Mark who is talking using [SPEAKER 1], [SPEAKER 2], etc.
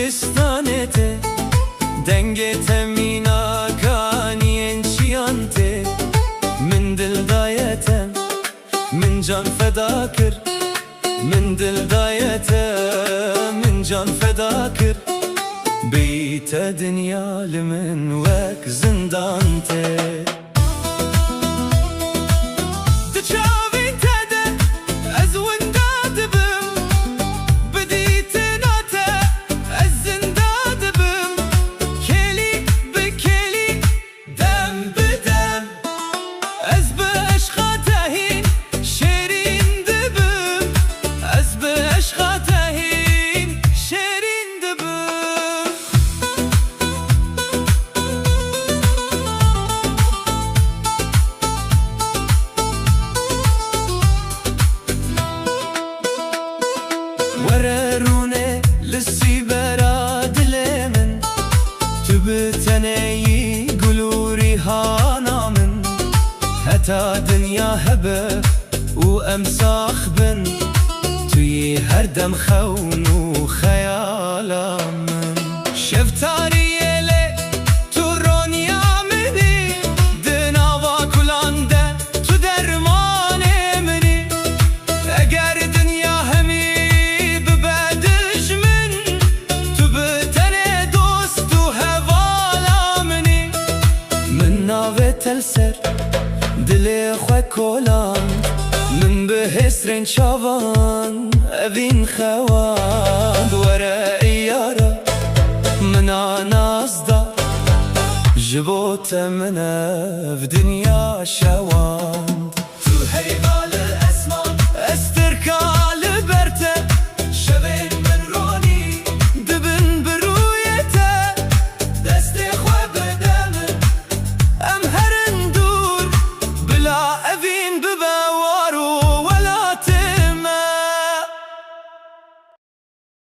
[SPEAKER 1] دستانته دنگت مینا کانین چیانته من دل دایتم من جان فدا کر من دل دایتم من جان فدا کر بیت دنیا لمن وک زندانته وررونه لسی برا دل من تو بتنهی گلوری هانا من حتی دنیا هبه و امساخ بن توی هر دم خون و خیالا من شفتاری تلسر دل خواه کلان من به حسرین چاوان اوین خواد وره ایارا منا نازدار جبوت من اف دنیا شوان